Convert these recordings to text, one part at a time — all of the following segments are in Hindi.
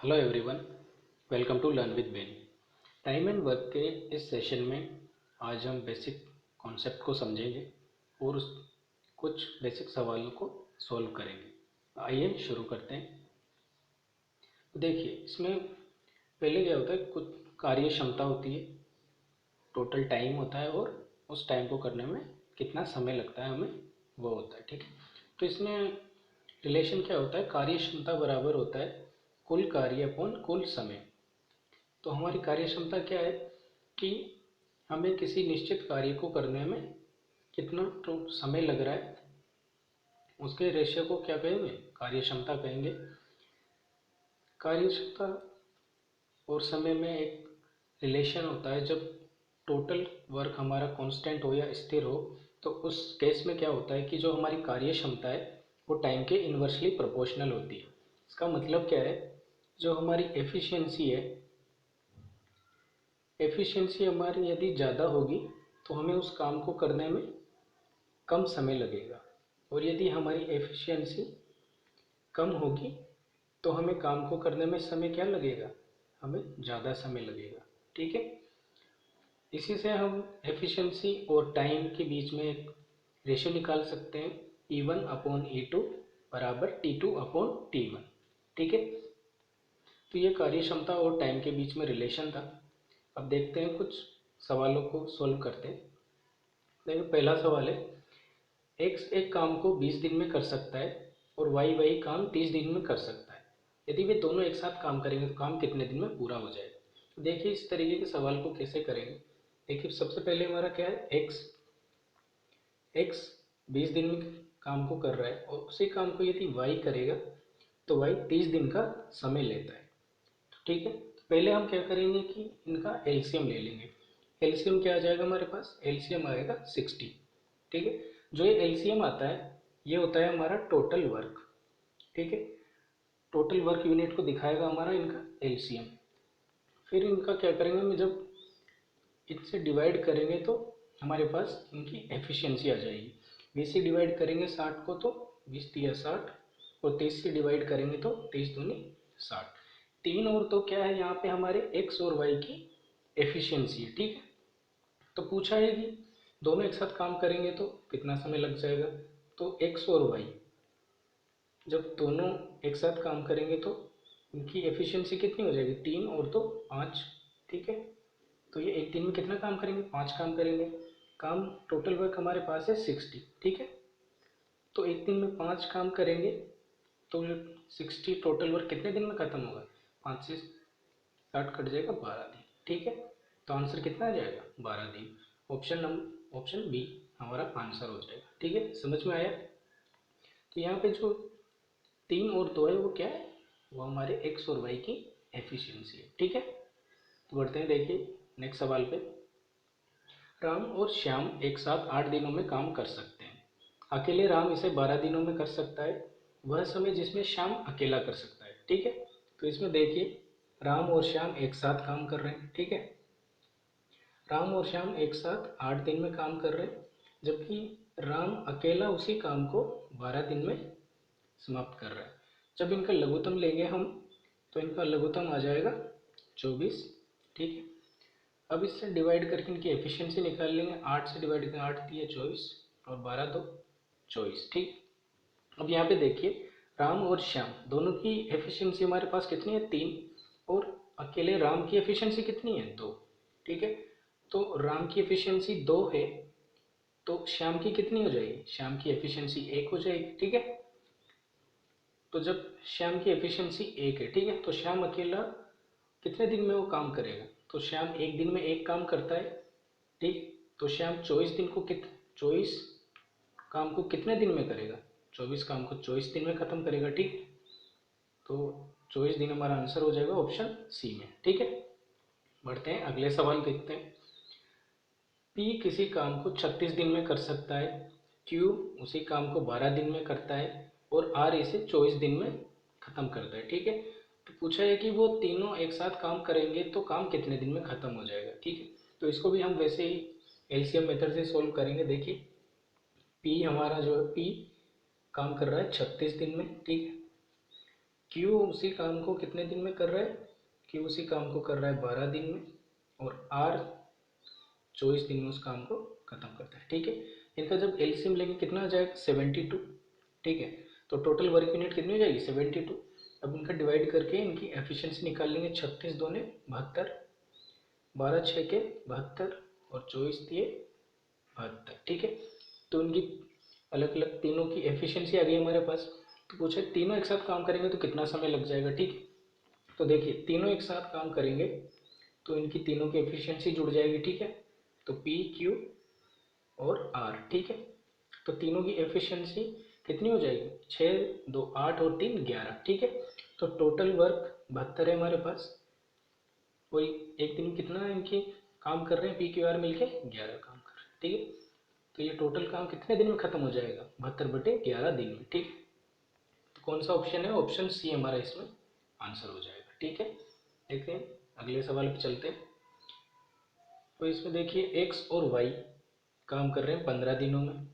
Hello everyone, welcome to learn with Ben. Time and work के इस सेशन में आज हम बेसिक कॉन्सेप्ट को समझेंगे और कुछ बेसिक सवालों को सॉल्व करेंगे। आइए शुरू करते हैं। देखिए, इसमें पहले क्या होता है, कुछ कार्य क्षमता होती है, टोटल टाइम होता है और उस टाइम को करने में कितना समय लगता है हमें, वो होता है। ठीक है, तो इसमें रिलेशन क्या होता है, कार्य क्षमता बराबर होता है कुल कार्य अपॉन कुल समय। तो हमारी कार्य क्षमता क्या है कि हमें किसी निश्चित कार्य को करने में कितना तो समय लग रहा है, उसके रेशियो को क्या कहेंगे, कार्य क्षमता कहेंगे। कार्य क्षमता और समय में एक रिलेशन होता है। जब टोटल वर्क हमारा कांस्टेंट हो या स्थिर हो, तो उस केस में क्या होता है कि जो हमारी कार्य क्षमता है वो टाइम के इन्वर्सली प्रोपोर्शनल होती है। इसका मतलब क्या है, जो हमारी एफिशिएंसी है, एफिशिएंसी हमारी यदि ज़्यादा होगी तो हमें उस काम को करने में कम समय लगेगा, और यदि हमारी एफिशिएंसी कम होगी तो हमें काम को करने में समय क्या लगेगा, हमें ज़्यादा समय लगेगा। ठीक है, इसी से हम एफिशिएंसी और टाइम के बीच में एक रेशियो निकाल सकते हैं, E1/E2 बराबर T2/T1। ठीक है, तो ये कार्य क्षमता और टाइम के बीच में रिलेशन था। अब देखते हैं, कुछ सवालों को सोल्व करते हैं। देखिए, पहला सवाल है, एक्स एक काम को 20 दिन में कर सकता है और वाई वही काम 30 दिन में कर सकता है। यदि वे दोनों एक साथ काम करेंगे तो काम कितने दिन में पूरा हो जाएगा। तो देखिए, इस तरीके के सवाल को कैसे करेंगे। देखिए, सबसे पहले हमारा क्या है, एक्स एक्स 20 दिन में काम को कर रहा है और उसी काम को यदि वाई करेगा तो वाई 30 दिन का समय लेता है। ठीक है, तो पहले हम क्या करेंगे कि इनका एलसीएम ले लेंगे। एलसीएम क्या आ जाएगा हमारे पास, एलसीएम आएगा 60। ठीक है, जो ये एलसीएम आता है ये होता है हमारा टोटल वर्क। ठीक है, टोटल वर्क यूनिट को दिखाएगा हमारा इनका एलसीएम। फिर इनका क्या करेंगे, हम जब इनसे डिवाइड करेंगे तो हमारे पास इनकी एफिशिएंसी आ जाएगी। 20 से डिवाइड करेंगे 60 को तो 20 तिया 60, और 30 से डिवाइड करेंगे तो 30 दूनी 60। तीन और तो क्या है यहाँ पे, हमारे एक्स और वाई की एफिशिएंसी है। ठीक है, तो पूछा है कि दोनों एक साथ काम करेंगे तो कितना समय लग जाएगा। तो एक्स और वाई जब दोनों एक साथ काम करेंगे तो इनकी एफिशिएंसी कितनी हो जाएगी, 3 और तो 5। ठीक है, तो ये एक दिन में कितना काम करेंगे, 5 काम करेंगे। काम टोटल वर्क हमारे पास है 60। ठीक है, तो एक दिन में 5 काम करेंगे तो 60 टोटल वर्क कितने दिन में ख़त्म होगा, 5 से 60 कट जाएगा, 12 दिन। ठीक है, तो आंसर कितना आ जाएगा, 12 दिन। ऑप्शन बी हमारा आंसर हो जाएगा। ठीक है, समझ में आया। तो यहाँ पे जो 3 और 2 है वो क्या है, वो हमारे एक्स और वाई की एफिशिएंसी है। ठीक है, तो बढ़ते हैं, देखिए नेक्स्ट सवाल पे। राम और श्याम एक साथ 8 दिनों में काम कर सकते हैं। अकेले राम इसे 12 दिनों में कर सकता है, वह समय जिसमें श्याम अकेला कर सकता है। ठीक है, तो इसमें देखिए, राम और श्याम एक साथ काम कर रहे हैं। ठीक है, राम और श्याम एक साथ 8 दिन में काम कर रहे हैं, जबकि राम अकेला उसी काम को 12 दिन में समाप्त कर रहा है। जब इनका लघुत्तम लेंगे हम तो इनका लघुत्तम आ जाएगा 24। ठीक है, अब इससे डिवाइड करके इनकी एफिशिएंसी निकाल लेंगे। 8 से डिवाइड करें, 8 दिए 24 और 12 दो 24। ठीक, अब यहाँ पे देखिए, राम और श्याम दोनों की एफिशिएंसी हमारे पास कितनी है, 3, और अकेले राम की एफिशिएंसी कितनी है, 2। ठीक है, तो राम की एफिशिएंसी 2 है तो श्याम की कितनी हो जाएगी, श्याम की एफिशिएंसी 1 हो जाएगी। ठीक है, तो जब श्याम की एफिशिएंसी 1 है, ठीक है, तो श्याम अकेला कितने दिन में वो काम करेगा, तो श्याम एक दिन में एक काम करता है। ठीक, तो श्याम 24 काम को कितने दिन में करेगा, 24 काम को 24 दिन में ख़त्म करेगा। ठीक, तो 24 दिन हमारा आंसर हो जाएगा ऑप्शन सी में। ठीक है, बढ़ते हैं, अगले सवाल देखते हैं। पी किसी काम को 36 दिन में कर सकता है, क्यू उसी काम को 12 दिन में करता है, और आर इसे 24 दिन में ख़त्म करता है। ठीक है, तो पूछा है कि वो तीनों एक साथ काम करेंगे तो काम कितने दिन में ख़त्म हो जाएगा। ठीक है, तो इसको भी हम वैसे ही एलसीएम मेथड से सोल्व करेंगे। देखिए, पी हमारा जो है, पी काम कर रहा है 36 दिन में। ठीक है, क्यू उसी काम को कितने दिन में कर रहा है, क्यू उसी काम को कर रहा है 12 दिन में, और आर 24 दिन में उस काम को खत्म करता है। ठीक है, इनका जब एलसीएम लेंगे कितना आ जाएगा 72। ठीक है, तो टोटल वर्क यूनिट कितनी हो जाएगी 72। अब इनका डिवाइड करके इनकी एफिशिएंसी निकाल लेंगे। 36 दूने 72, 12 छः के 72 और 24 दिए 72। ठीक है, तो इनकी अलग अलग तीनों की एफिशिएंसी आ गई हमारे पास। तो पूछे तीनों एक साथ काम करेंगे तो कितना समय लग जाएगा। ठीक है, तो देखिए तीनों एक साथ काम करेंगे तो इनकी तीनों की एफिशिएंसी जुड़ जाएगी। ठीक है, तो पी क्यू और आर। ठीक है, तो तीनों की एफिशिएंसी कितनी हो जाएगी 6 2 8 और 3 11। ठीक है, तो टोटल वर्क 72 है हमारे पास, और एक दिन में कितना इनके काम कर रहे हैं पी क्यू आर मिलके 11 काम कर रहे हैं। ठीक है, तो ये टोटल काम कितने दिन में खत्म हो जाएगा 72/11 दिन में। ठीक है, तो कौन सा ऑप्शन है, ऑप्शन सी हमारा इसमें आंसर हो जाएगा। ठीक है, देखते हैं अगले सवाल पे चलते हैं। तो इसमें देखिए एक्स और वाई काम कर रहे हैं 15 दिनों में,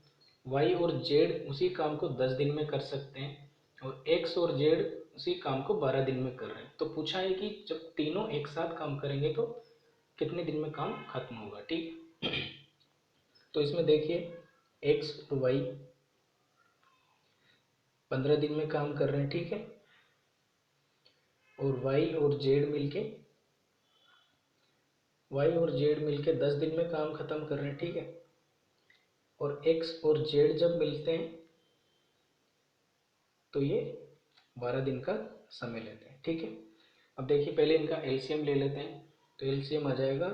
वाई और जेड उसी काम को 10 दिन में कर सकते हैं, और एक्स और जेड उसी काम को 12 दिन में कर रहे हैं। तो पूछा है कि जब तीनों एक साथ काम करेंगे तो कितने दिन में काम खत्म होगा। ठीक, तो इसमें देखिए एक्स और वाई 15 दिन में काम कर रहे हैं। ठीक है, और वाई और जेड मिलके 10 दिन में काम खत्म कर रहे हैं। ठीक है, और एक्स और जेड जब मिलते हैं तो ये 12 दिन का समय लेते हैं। ठीक है, अब देखिए पहले इनका एलसीएम ले लेते हैं। तो एलसीएम आ जाएगा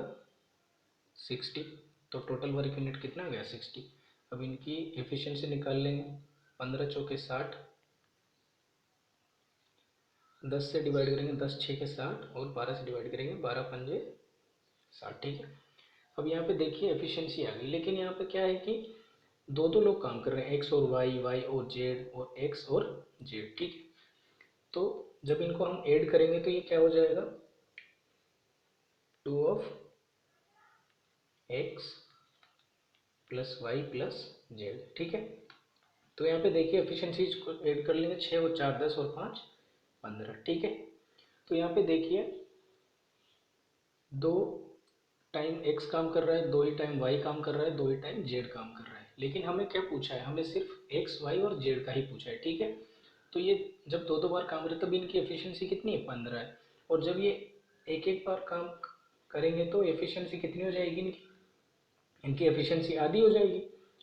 60, तो टोटल वर्क यूनिट कितना आ गया 60। अब इनकी एफिशिएंसी निकाल लेंगे। 15 चौके 60, 10 से डिवाइड करेंगे 10 छः के 60, और 12 से डिवाइड करेंगे 12 पंजे 60। ठीक है, अब यहाँ पे देखिए एफिशिएंसी आ गई, लेकिन यहाँ पे क्या है कि दो दो लोग काम कर रहे हैं, एक्स और वाई, वाई और जेड, और एक्स और जेड। ठीक है, तो जब इनको हम ऐड करेंगे तो ये क्या हो जाएगा 2 of x plus y plus z. ठीक है, तो यहाँ पे देखिए एफिशिएंसी को ऐड कर लेंगे, 6 और 4 10 और 5 15। ठीक है, तो यहाँ पे देखिए दो टाइम एक्स काम कर रहा है, दो ही टाइम वाई काम कर रहा है, दो ही टाइम जेड काम कर रहा है, लेकिन हमें क्या पूछा है, हमें सिर्फ एक्स वाई और जेड का ही पूछा है। ठीक है, तो ये जब दो दो बार काम करें तब इनकी एफिशिएंसी कितनी है 15 है, और जब ये एक एक बार काम करेंगे तो एफिशिएंसी कितनी हो जाएगी इनकी, इनकी एफिशिएंसी आधी हो जाएगी।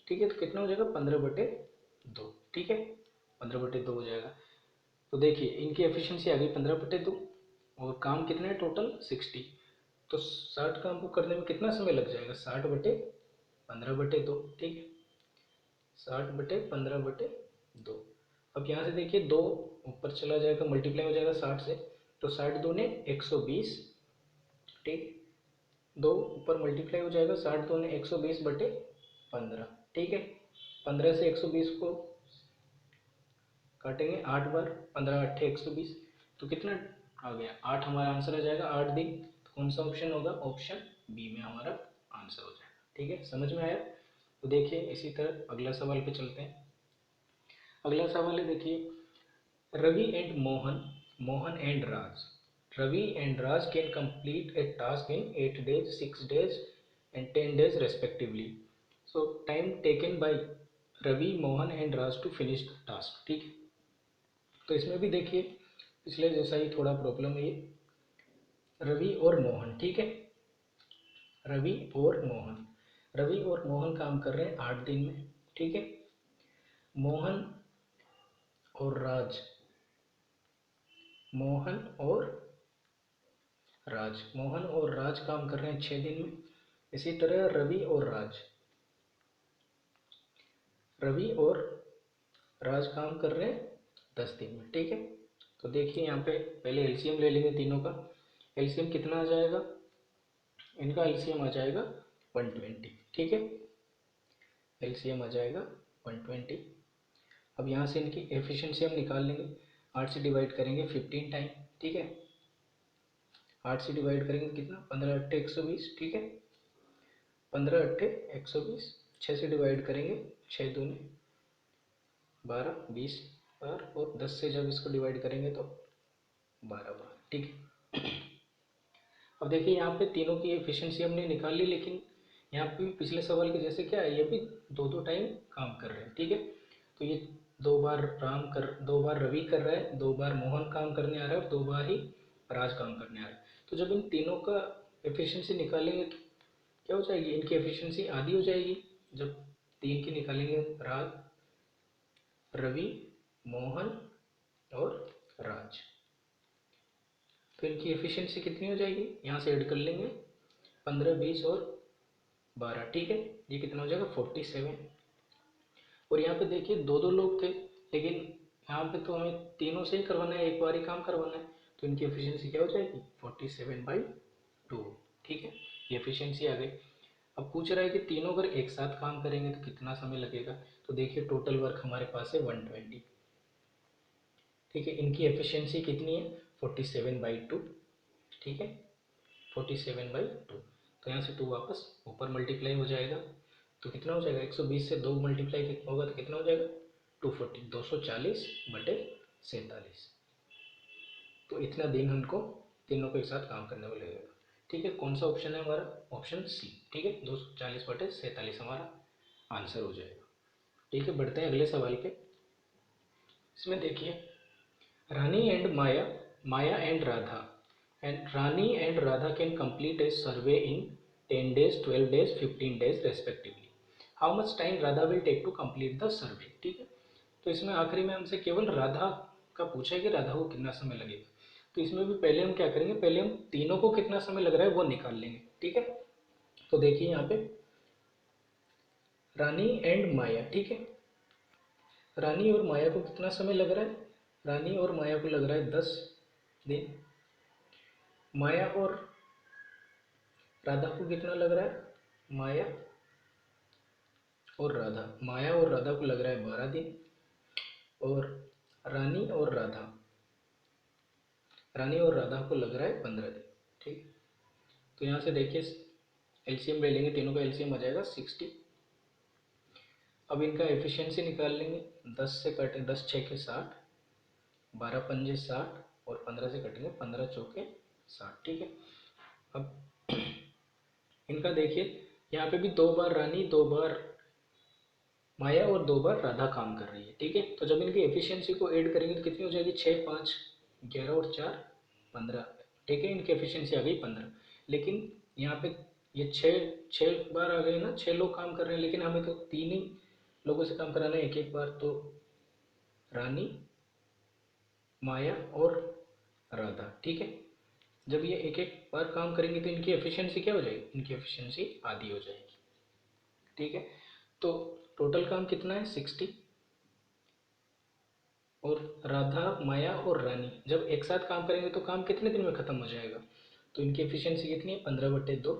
ठीक है, तो कितना हो जाएगा 15/2। ठीक है, 15/2 हो जाएगा। तो देखिए इनकी एफिशिएंसी आ गई 15/2, और काम कितना है टोटल 60। तो 60 काम को करने में कितना समय लग जाएगा 60/15/2। ठीक है, 60/15/2। अब यहाँ से देखिए दो ऊपर चला जाएगा, मल्टीप्लाई हो जाएगा 60 से, तो 60 दूने 120। ठीक, दो ऊपर मल्टीप्लाई हो जाएगा, 60 दूने 120/15। ठीक है, 15 से 120 को काटेंगे 8 बार, 15 8 120, तो कितना आ गया 8 हमारा आंसर आ जाएगा 8 दिन। तो कौन सा ऑप्शन होगा, ऑप्शन बी में हमारा आंसर हो जाएगा। ठीक है, समझ में आया। तो देखिए इसी तरह अगला सवाल पे चलते हैं। अगला सवाल है देखिए, Ravi and Mohan, Mohan and Raj, Ravi and raj can complete a task in 8 days, 6 days and 10 days respectively. So time taken by Ravi, Mohan and Raj to finish the task. ठीक है, तो इसमें भी देखिए पिछले जैसा ही थोड़ा प्रॉब्लम है ये, रवि और मोहन। ठीक है, रवि और मोहन, रवि और मोहन काम कर रहे हैं 8 दिन में। ठीक है, मोहन और राज, मोहन और मोहन और राज काम कर रहे हैं 6 दिन में। इसी तरह रवि और राज काम कर रहे हैं 10 दिन में। ठीक है, तो देखिए यहाँ पे पहले एलसीएम ले लेंगे तीनों का। एलसीएम कितना आ जाएगा, इनका एलसीएम आ जाएगा 120। ठीक है, एलसीएम आ जाएगा 120। अब यहाँ से इनकी एफिशिएंसी हम निकाल लेंगे, 8 से डिवाइड करेंगे 15 टाइम। ठीक है, 8 से डिवाइड करेंगे कितना 15 8 120। ठीक है, 15 8 120, 6 से डिवाइड करेंगे 6 दूनी 12 20 बार, और 10 से जब इसको डिवाइड करेंगे तो 12 बार, ठीक है। अब देखिए यहाँ पे तीनों की एफिशिएंसी हमने निकाल ली, लेकिन यहाँ पे भी पिछले सवाल के जैसे क्या है, ये भी दो दो टाइम काम कर रहे हैं, ठीक है। तो ये दो बार रवि कर रहा है, 2 बार मोहन काम करने आ रहा है और 2 बार ही राज काम करने आ रहा है। तो जब इन तीनों का एफिशिएंसी निकालेंगे तो क्या हो जाएगी, इनकी एफिशिएंसी आधी हो जाएगी। जब 3 की निकालेंगे, राज, रवि, मोहन और राज, तो इनकी एफिशिएंसी कितनी हो जाएगी, यहाँ से ऐड कर लेंगे 15, 20 और 12, ठीक है। ये कितना हो जाएगा 47। और यहाँ पे देखिए दो दो लोग थे, लेकिन यहाँ पे तो हमें तीनों से ही करवाना है, एक बार ही काम करवाना है, तो इनकी एफिशिएंसी क्या हो जाएगी 47/2, ठीक है। ये एफिशिएंसी आ गई। अब पूछ रहा है कि तीनों अगर एक साथ काम करेंगे तो कितना समय लगेगा। तो देखिए टोटल वर्क हमारे पास है 120, ठीक है। इनकी एफिशिएंसी कितनी है 47/2, ठीक है, 47/2। तो यहाँ से 2 वापस ऊपर मल्टीप्लाई हो जाएगा, तो कितना हो जाएगा 120 से 2 मल्टीप्लाई कितना होगा तो कितना हो जाएगा 240, 240/47। तो इतना दिन हमको तीनों को एक साथ काम करने में लगेगा, ठीक है। कौन सा ऑप्शन है हमारा, ऑप्शन सी, ठीक है, 240/47 हमारा आंसर हो जाएगा, ठीक है। बढ़ते हैं अगले सवाल पे। इसमें देखिए Rani and Maya, Maya and Radha, and Rani and Radha can complete a survey in 10 days, 12 days, 15 days respectively. How much time Radha will take to complete the survey, ठीक है। तो इसमें आखिरी में हमसे केवल राधा का पूछा है कि राधा को कितना समय लगेगा। तो इसमें भी पहले हम क्या करेंगे, पहले हम तीनों को कितना समय लग रहा है वो निकाल लेंगे, ठीक है। तो देखिए यहाँ पे रानी एंड माया, ठीक है। रानी और माया को कितना समय लग रहा है, रानी और माया को लग रहा है 10 दिन। माया और राधा को कितना लग रहा है, माया और राधा को लग रहा है 12 दिन। और रानी और राधा को लग रहा है 15 दिन, ठीक। तो यहाँ से देखिए एलसीएम ले लेंगे, तीनों का एलसीएम आ जाएगा 60। अब इनका एफिशिएंसी निकाल लेंगे, 10 से कटे 10 6 के 60, 12 पंजे 60 और 15 से कटेंगे 15 चौके 60, ठीक है। अब इनका देखिए यहाँ पे भी 2 बार रानी, 2 बार माया और 2 बार राधा काम कर रही है, ठीक है। तो जब इनकी एफिशिएंसी को ऐड करेंगे तो कितनी हो जाएगी 6 5 11 और 4 15, ठीक है। इनकी एफिशिएंसी आ गई 15। लेकिन यहाँ पे ये छः बार आ गए ना, 6 लोग काम कर रहे हैं, लेकिन हमें तो 3 ही लोगों से काम कराना है एक एक बार। तो रानी, माया और राधा, ठीक है। जब ये एक एक बार काम करेंगे तो इनकी एफिशिएंसी क्या हो जाएगी, इनकी एफिशिएंसी आधी हो जाएगी, ठीक है। तो टोटल काम कितना है 60। और राधा, माया और रानी जब एक साथ काम करेंगे तो काम कितने दिन में ख़त्म हो जाएगा। तो इनकी एफिशिएंसी कितनी है 15/2।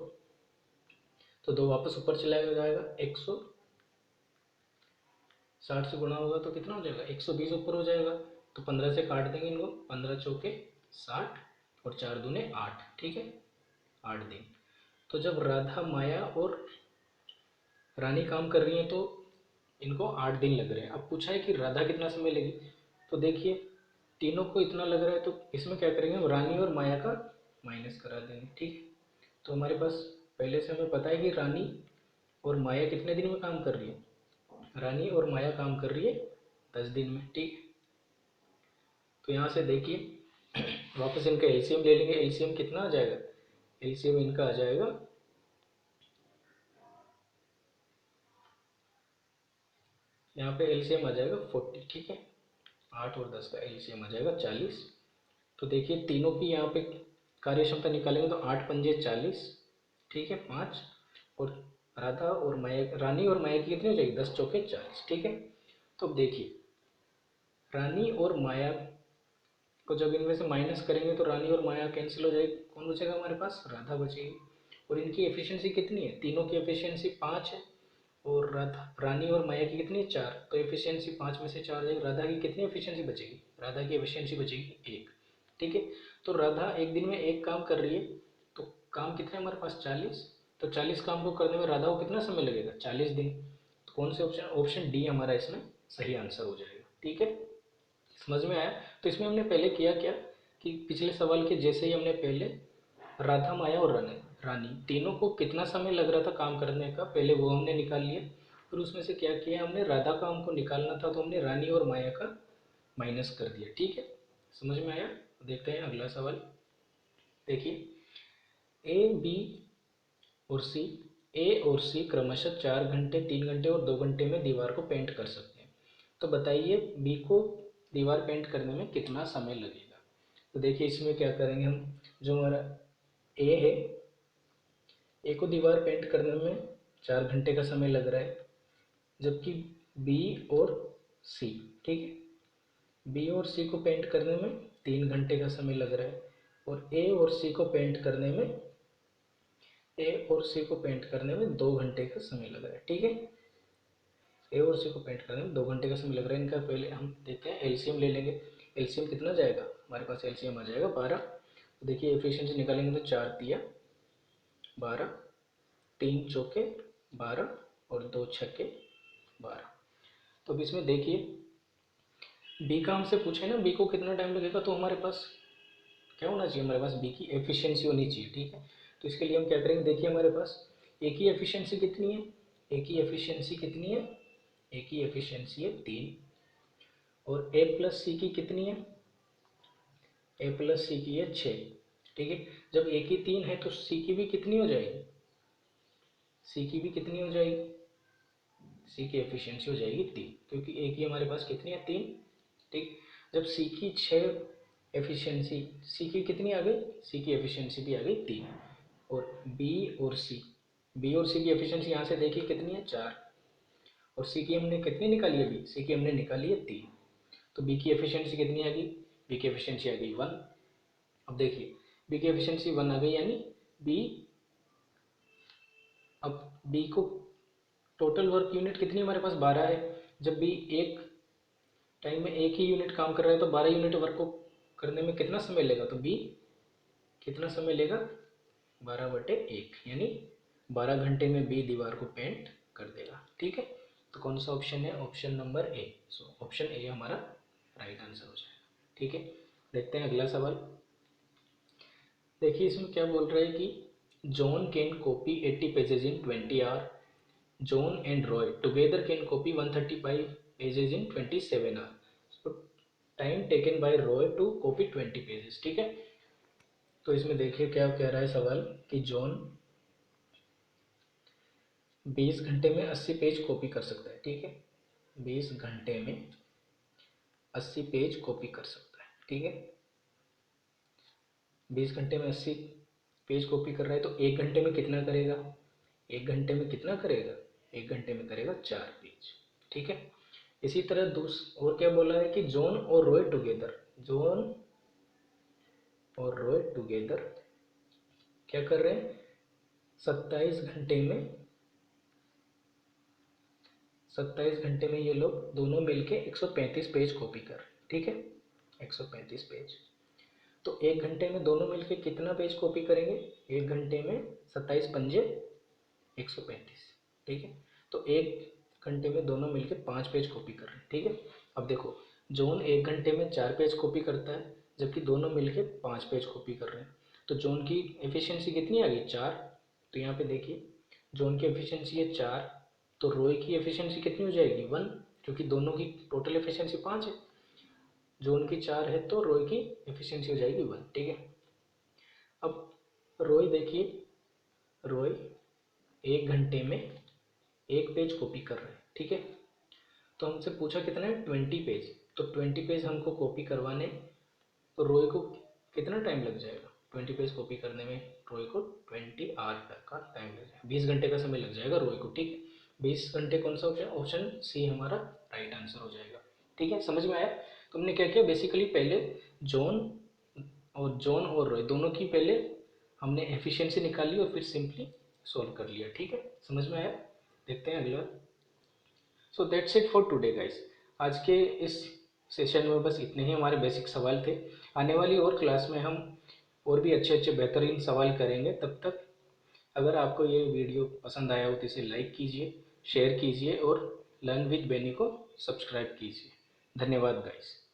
तो 2 वापस ऊपर चला जाएगा, 160 से गुणा होगा तो कितना हो जाएगा 120 ऊपर हो जाएगा। तो 15 से काट देंगे इनको, 15 चौके 60 और 4 दूने 8, ठीक है, 8 दिन। तो जब राधा, माया और रानी काम कर रही हैं तो इनको 8 दिन लग रहे हैं। अब पूछा है कि राधा कितना समय लेगी। तो देखिए तीनों को इतना लग रहा है, तो इसमें क्या करेंगे हम, रानी और माया का माइनस करा देंगे, ठीक है। तो हमारे पास पहले से हमें पता है कि रानी और माया कितने दिन में काम कर रही है, रानी और माया काम कर रही है 10 दिन में, ठीक। तो यहाँ से देखिए वापस इनका एलसीएम ले लेंगे। एलसीएम कितना आ जाएगा, एलसीएम इनका आ जाएगा, यहाँ पे एलसीएम आ जाएगा 40, ठीक है। 8 और 10 का एलसीएम आ जाएगा 40। तो देखिए तीनों की यहाँ पे कार्य क्षमता निकालेंगे तो 8 पंजे 40, ठीक है, 5। और राधा और माया, रानी और माया की कितनी हो जाएगी 10 चौके 40, ठीक है। तो अब देखिए रानी और माया को जब इनमें से माइनस करेंगे तो रानी और माया कैंसिल हो जाएगी, कौन बचेगा हमारे पास, राधा बचेगी। और इनकी एफिशिएंसी कितनी है, तीनों की एफिशिएंसी 5 है। और रानी और माया की कितनी है 4, तो एफिशिएंसी 5 में से 4 जाएगी। राधा की कितनी एफिशिएंसी बचेगी, राधा की एफिशिएंसी बचेगी 1, ठीक है। तो राधा एक दिन में एक काम कर रही है, तो काम कितने हमारे पास 40। तो 40 काम को करने में राधा को कितना समय लगेगा 40 दिन। तो कौन से ऑप्शन, ऑप्शन डी हमारा इसमें सही आंसर हो जाएगा, ठीक है। समझ में आया। तो इसमें हमने पहले किया क्या कि पिछले सवाल के जैसे ही हमने पहले राधा, माया और रानी तीनों को कितना समय लग रहा था काम करने का, पहले वो हमने निकाल लिया। फिर उसमें से क्या किया हमने, राधा का हमको निकालना था तो हमने रानी और माया का माइनस कर दिया। ठीक है, समझ में आया? देखते हैं अगला सवाल। देखिए, ए, बी और सी, ए और सी क्रमशः 4 घंटे, 3 घंटे और 2 घंटे में दीवार को पेंट कर सकते हैं। तो बताइए बी को दीवार पेंट करने में कितना समय लगेगा। तो देखिए इसमें क्या करेंगे हम, जो हमारा ए है, ए को दीवार पेंट करने में 4 घंटे का समय लग रहा है, जबकि बी और सी, ठीक है, बी और सी को पेंट करने में 3 घंटे का समय लग रहा है, और ए और सी को पेंट करने में 2 घंटे का समय लग रहा है। ठीक है, ए और सी को पेंट करने में 2 घंटे का समय लग रहा है। इनका पहले हम देखते हैं, एलसीएम ले लेंगे। एलसीएम कितना जाएगा हमारे पास, एलसीएम आ जाएगा 12। तो देखिए एफिशिएंसी निकालेंगे तो 4 तिया 12, 3 चौके 12 और 2 छक्के 12। तो अब इसमें देखिए बी का हमसे पूछे ना, बी को कितना टाइम लगेगा, तो हमारे पास क्या होना चाहिए, हमारे पास बी की एफिशिएंसी होनी चाहिए। ठीक है, तो इसके लिए हम क्या करेंगे, देखिए हमारे पास ए की एफिशिएंसी कितनी है, ए की एफिशिएंसी कितनी है, ए की एफिशिएंसी है 3, और ए प्लस सी की कितनी है, ए प्लस सी की है 6। ठीक है, जब ए की 3 है तो सी की भी कितनी हो जाएगी, सी की भी कितनी हो जाएगी, सी की एफिशिएंसी हो जाएगी 3, क्योंकि ए की हमारे पास कितनी है 3। ठीक, जब सी की 6 एफिशिएंसी, सी की कितनी आ गई, सी की एफिशिएंसी भी आ गई 3, और बी और सी, बी और सी की एफिशिएंसी यहाँ से देखिए कितनी है 4, और सी की हमने कितनी निकाली है, बी सी की हमने निकाली है 3, तो बी की एफिशिएंसी कितनी आ गई, बी की एफिशिएंसी आ गई 1। अब देखिए बी की एफिशिएंसी 1 आ गई, यानी बी, अब बी को टोटल वर्क यूनिट कितनी हमारे पास 12 है। जब बी एक टाइम में एक ही यूनिट काम कर रहा है तो 12 यूनिट वर्क को करने में कितना समय लेगा, तो बी कितना समय लेगा, 12/1, यानी 12 घंटे में बी दीवार को पेंट कर देगा। ठीक है, तो कौन सा ऑप्शन है, option number A. So option A हमारा राइट आंसर हो जाएगा। ठीक है, देखते हैं अगला सवाल। देखिए इसमें क्या बोल रहा है कि John can copy 80 pages in 20 hour, John and Roy together can copy 135 pages in 27 hour, so time taken by Roy to copy 20 pages. ठीक है, तो इसमें देखिए क्या कह रहा है सवाल कि जॉन 20 घंटे में 80 पेज कॉपी कर सकता है। ठीक है, 20 घंटे में 80 पेज कॉपी कर सकता है। ठीक है, 20 घंटे में 80 पेज कॉपी कर रहा है, तो 1 घंटे में कितना करेगा, 1 घंटे में कितना करेगा, 1 घंटे में करेगा 4 पेज। ठीक है, इसी तरह और क्या बोला है कि जॉन और रॉय टुगेदर, जॉन और रॉय टुगेदर क्या कर रहे हैं, 27 घंटे में ये लोग दोनों मिलके 135 पेज कॉपी कर रहे हैं। ठीक है, 135 पेज, तो 1 घंटे में दोनों मिलके कितना पेज कॉपी करेंगे, 1 घंटे में 27 पंजे 135। ठीक है, तो 1 घंटे में दोनों मिलके 5 पेज कॉपी कर रहे हैं। ठीक है, अब देखो जॉन 1 घंटे में 4 पेज कॉपी करता है, जबकि दोनों मिलके 5 पेज कॉपी कर रहे हैं, तो जॉन की एफिशिएंसी कितनी आ गई 4। तो यहाँ पे देखिए जॉन की एफिशिएंसी है 4, तो रॉय की एफिशिएंसी कितनी हो जाएगी 1, क्योंकि दोनों की टोटल एफिशिएंसी 5 है, जॉन की 4 है तो रॉय की एफिशिएंसी हो जाएगी 1। ठीक है, अब रॉय देखिए, रॉय 1 घंटे में 1 पेज कॉपी कर रहे हैं। ठीक है, तो हमसे पूछा कितना है 20 पेज, तो 20 पेज हमको कॉपी करवाने, तो रॉय को कितना टाइम लग जाएगा, 20 पेज कॉपी करने में रॉय को 20 आवर का टाइम लग जाएगा, 20 घंटे का समय लग जाएगा रॉय को। ठीक है, 20 घंटे कौन सा ऑप्शन, ऑप्शन सी हमारा राइट आंसर हो जाएगा। ठीक है, समझ में आया? तो हमने क्या किया, बेसिकली पहले जॉन और रॉय दोनों की पहले हमने एफिशिएंसी निकाली और फिर सिंपली सॉल्व कर लिया। ठीक है, समझ में आया? देखते हैं अगला। So that's it for today guys. आज के इस सेशन में बस इतने ही हमारे बेसिक सवाल थे। आने वाली और क्लास में हम और भी अच्छे अच्छे बेहतरीन सवाल करेंगे। तब तक अगर आपको ये वीडियो पसंद आया हो तो इसे लाइक कीजिए, शेयर कीजिए और लर्न विद बेनी को सब्सक्राइब कीजिए। धन्यवाद गाइस।